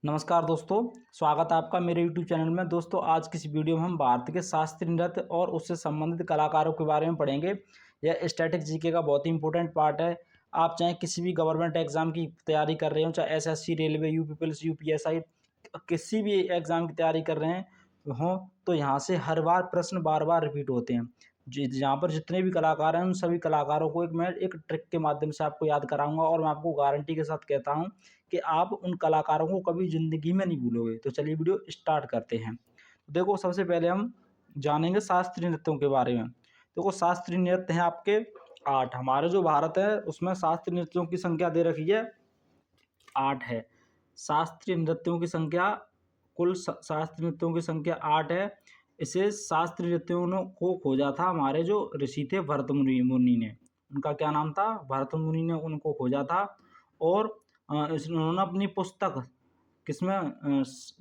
नमस्कार दोस्तों, स्वागत है आपका मेरे YouTube चैनल में। दोस्तों, आज की इस वीडियो में हम भारत के शास्त्रीय नृत्य और उससे संबंधित कलाकारों के बारे में पढ़ेंगे। यह स्टैटिक जीके का बहुत ही इंपॉर्टेंट पार्ट है। आप चाहे किसी भी गवर्नमेंट एग्जाम की तैयारी कर रहे हो, चाहे SSC, railway, UP police, UPSI, किसी भी एग्जाम की तैयारी कर रहे हों, तो यहाँ से हर बार प्रश्न बार बार रिपीट होते हैं। जहाँ पर जितने भी कलाकार हैं, उन सभी कलाकारों को मैं एक ट्रिक के माध्यम से आपको याद कराऊंगा और मैं आपको गारंटी के साथ कहता हूँ कि आप उन कलाकारों को कभी ज़िंदगी में नहीं भूलोगे। तो चलिए वीडियो स्टार्ट करते हैं। देखो, सबसे पहले हम जानेंगे शास्त्रीय नृत्यों के बारे में। देखो, शास्त्रीय नृत्य हैं आपके 8। हमारे जो भारत है उसमें शास्त्रीय नृत्यों की संख्या दे रखी है 8 है। शास्त्रीय नृत्यों की संख्या कुल शास्त्रीय नृत्यों की संख्या 8 है। इसे शास्त्रीय नृत्यों को खोजा था हमारे जो ऋषि थे भरत मुनि ने। उनका क्या नाम था? भरत मुनि ने उनको खोजा था। और उन्होंने अपनी पुस्तक किसमें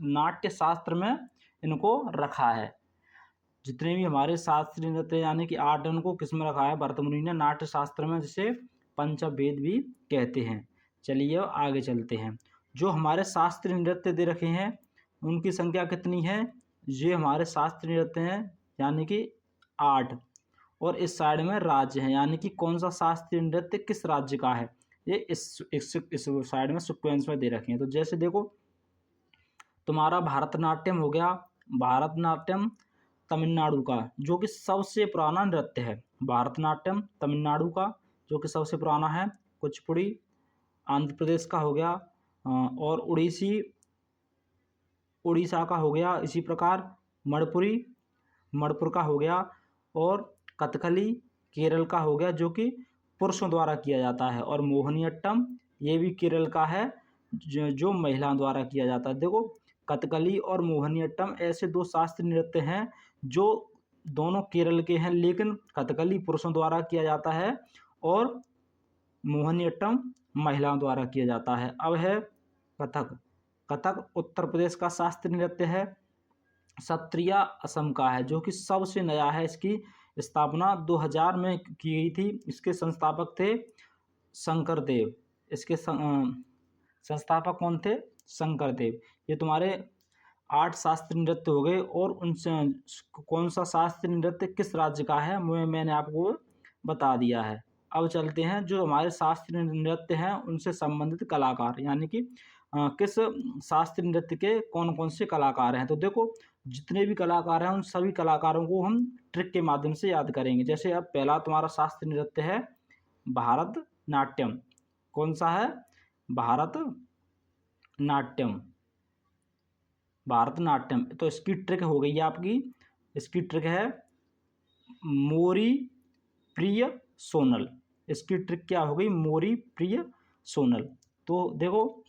नाट्य शास्त्र में इनको रखा है। जितने भी हमारे शास्त्रीय नृत्य यानी कि 8 उनको किसमें रखा है? भरत मुनि ने नाट्य शास्त्र में, जिसे पंचवेद भी कहते हैं। चलिए अब आगे चलते हैं। जो हमारे शास्त्रीय नृत्य दे रखे हैं उनकी संख्या कितनी है? ये हमारे शास्त्रीय नृत्य हैं यानी कि 8। और इस साइड में राज्य है, यानी कि कौन सा शास्त्रीय नृत्य किस राज्य का है, ये इस साइड में सीक्वेंस में दे रखे हैं। तो जैसे देखो, तुम्हारा भारतनाट्यम हो गया। भारतनाट्यम तमिलनाडु का जो कि सबसे पुराना नृत्य है। भारतनाट्यम तमिलनाडु का जो कि सबसे पुराना है। कुचिपुड़ी आंध्र प्रदेश का हो गया। और उड़ीसा का हो गया। इसी प्रकार मणिपुर का हो गया। और कथकली केरल का हो गया जो कि पुरुषों द्वारा किया जाता है। और मोहिनीअट्टम ये भी केरल का है जो महिलाओं द्वारा किया जाता है। देखो, कथकली और मोहिनीअट्टम ऐसे दो शास्त्रीय नृत्य हैं जो दोनों केरल के हैं, लेकिन कथकली पुरुषों द्वारा किया जाता है और मोहिनीअट्टम महिलाओं द्वारा किया जाता है। अब है कथक उत्तर प्रदेश का शास्त्रीय नृत्य है। सत्रिया असम का है जो कि सबसे नया है। इसकी स्थापना 2000 में की गई थी। इसके संस्थापक थे शंकरदेव। इसके संस्थापक कौन थे? शंकरदेव। ये तुम्हारे 8 शास्त्रीय नृत्य हो गए। और उनसे कौन सा शास्त्रीय नृत्य किस राज्य का है मैंने आपको बता दिया है। अब चलते हैं जो हमारे शास्त्रीय नृत्य हैं उनसे संबंधित कलाकार, यानी कि किस शास्त्रीय नृत्य के कौन कौन से कलाकार हैं। तो देखो, जितने भी कलाकार हैं उन सभी कलाकारों को हम ट्रिक के माध्यम से याद करेंगे। जैसे अब पहला तुम्हारा शास्त्रीय नृत्य है भारतनाट्यम। कौन सा है? भारतनाट्यम। तो इसकी ट्रिक हो गई है आपकी। इसकी ट्रिक है मोरी प्रिय सोनल। इसकी ट्रिक क्या हो गई? मोरी प्रिय सोनल। तो देखो,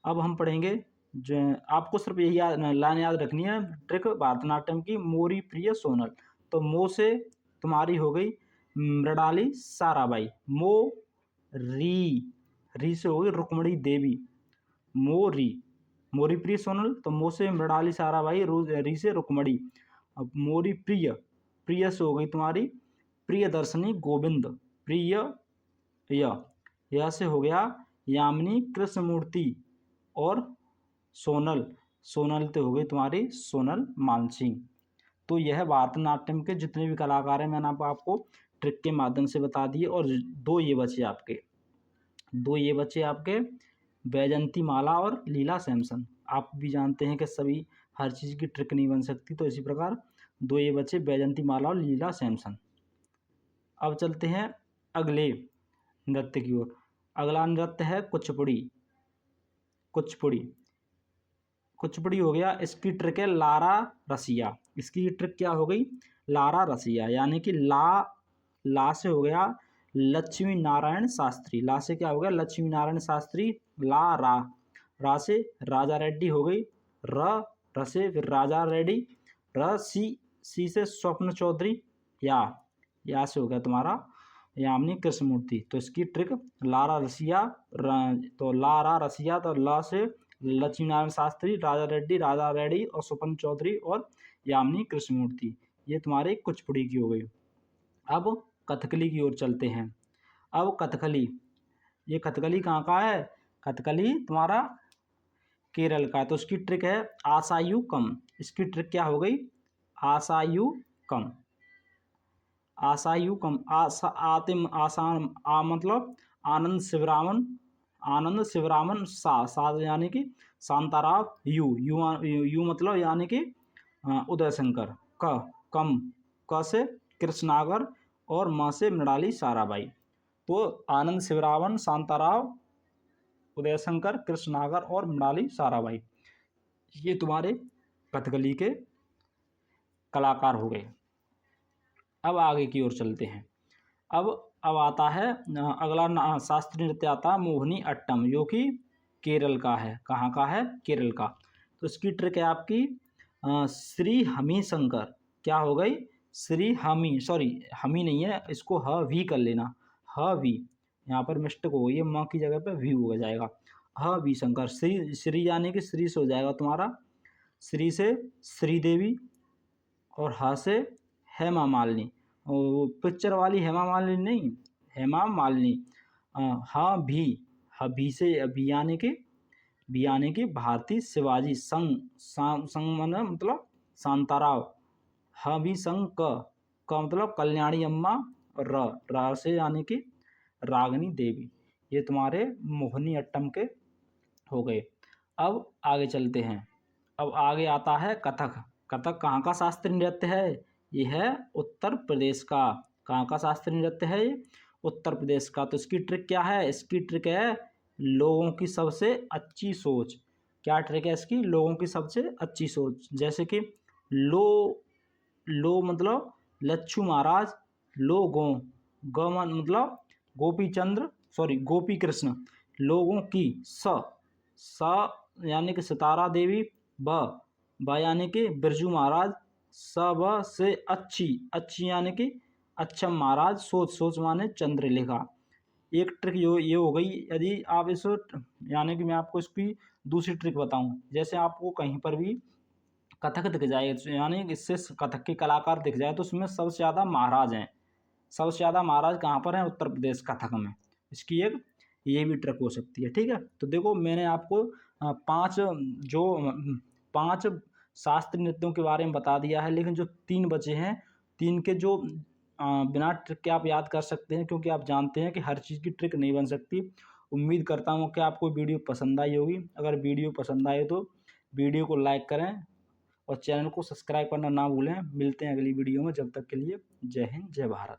अब हम पढ़ेंगे जो आपको सिर्फ यही लाइन याद रखनी है ट्रिक भारतनाट्यम की, मोरी प्रिय सोनल। तो मो से तुम्हारी हो गई मृणाली साराभाई। री से हो गई रुक्मणी देवी। मोरी प्रिय सोनल। तो मो से मृणाली साराभाई, री से रुक्मणी। अब मोरी प्रिय से हो गई तुम्हारी प्रियदर्शनी गोविंद। यह से हो गया यामिनी कृष्णमूर्ति। और सोनल तो हो गई तुम्हारी सोनल मानसिंह। तो यह भारतनाट्यम के जितने भी कलाकार हैं मैंने आपको ट्रिक के माध्यम से बता दिए। और दो ये बचे आपके बैजंती माला और लीला सैमसन। आप भी जानते हैं कि सभी हर चीज़ की ट्रिक नहीं बन सकती, तो इसी प्रकार दो ये बचे बैजंती माला और लीला सैमसन। अब चलते हैं अगले नृत्य की ओर। अगला नृत्य है कुचिपुड़ी हो गया। इसकी ट्रिक है लारा रसिया। इसकी ट्रिक क्या हो गई? लारा रसिया, यानी कि ला से हो गया लक्ष्मी नारायण शास्त्री। ला से क्या हो गया? लक्ष्मी नारायण शास्त्री। रा से राजा रेड्डी हो गई। र से फिर राजा रेड्डी। सी से स्वप्न चौधरी। या से हो गया तुम्हारा यामिनी कृष्णमूर्ति। तो इसकी ट्रिक लारा रसिया। तो लारा रसिया, तो ला से लक्ष्मी नारायण शास्त्री, राजा रेड्डी और स्वपन चौधरी और यामिनी कृष्णमूर्ति। ये तुम्हारी कुचिपुड़ी की हो गई। अब कथकली की ओर चलते हैं। अब कथकली, ये कथकली कहाँ का है? कथकली तुम्हारा केरल का। तो उसकी ट्रिक है आशायु कम। इसकी ट्रिक क्या हो गई? आशायु कम। आशायु कम, आशा आतिम आसान मतलब आनंद शिवरामन, आनंद शिवरामन सा यानी कि शांताराव। यू मतलब यानी कि उदय शंकर। क कम, क से कृष्णागर और म से मृणाली साराभाई। तो आनंद शिवरामन, शांताराव, उदय शंकर, कृष्णागर और मृणाली साराभाई, ये तुम्हारे कथकली के कलाकार हो गए। अब आगे की ओर चलते हैं। अब आता है अगला शास्त्रीय नृत्य आता है मोहिनी अट्टम, जो कि केरल का है। कहाँ का है? केरल का। तो इसकी ट्रिक है आपकी श्री हमी शंकर। क्या हो गई? श्री हमी, सॉरी हमी नहीं है, इसको ह वी कर लेना, ह वी। यहाँ पर मिस्टेक हो गई है, माँ की जगह पे वी हो जाएगा। ह वी शंकर। श्री, श्री यानी कि श्री से हो जाएगा तुम्हारा, श्री से श्रीदेवी और ह से हेमा मालिनी। वो पिक्चर वाली हेमा मालिनी नहीं, हेमा मालिनी। हाँ भी से भी यानी कि भारती शिवाजी संग मतलब शांताराव। हाँ भी संग का मतलब कल्याणी अम्मा। और र से यानी कि रागिनी देवी। ये तुम्हारे मोहिनी अट्टम के हो गए। अब आगे चलते हैं। अब आगे आता है कथक। कथक कहाँ का शास्त्रीय नृत्य है? ये है उत्तर प्रदेश का। कहाँ का शास्त्रीय नृत्य है ये? उत्तर प्रदेश का। तो इसकी ट्रिक क्या है? इसकी ट्रिक है लोगों की सबसे अच्छी सोच। क्या ट्रिक है इसकी? लोगों की सबसे अच्छी सोच। जैसे कि लो, लो मतलब लच्छू महाराज, लो गो, मतलब गोपी चंद्र, सॉरी गोपी कृष्ण। लोगों की स यानी कि सितारा देवी, ब यानी कि बिरजू महाराज, ब से अच्छी, अच्छी यानी कि अच्छम महाराज, सोच माने चंद्रलेखा। एक ट्रिक ये हो गई। यदि आप इस यानी कि मैं आपको इसकी दूसरी ट्रिक बताऊं, जैसे आपको कहीं पर भी कथक दिख जाए, यानी इससे कथक के कलाकार दिख जाए, तो उसमें सबसे ज़्यादा महाराज हैं। सबसे ज़्यादा महाराज कहाँ पर हैं? उत्तर प्रदेश कथक में। इसकी एक ये भी ट्रिक हो सकती है। ठीक है, तो देखो मैंने आपको पांच शास्त्रीय नृत्यों के बारे में बता दिया है, लेकिन जो 3 बचे हैं, 3 के जो बिना ट्रिक के आप याद कर सकते हैं, क्योंकि आप जानते हैं कि हर चीज़ की ट्रिक नहीं बन सकती। उम्मीद करता हूँ कि आपको वीडियो पसंद आई होगी। अगर वीडियो पसंद आए तो वीडियो को लाइक करें और चैनल को सब्सक्राइब करना ना भूलें। मिलते हैं अगली वीडियो में, जब तक के लिए जय हिंद, जय भारत।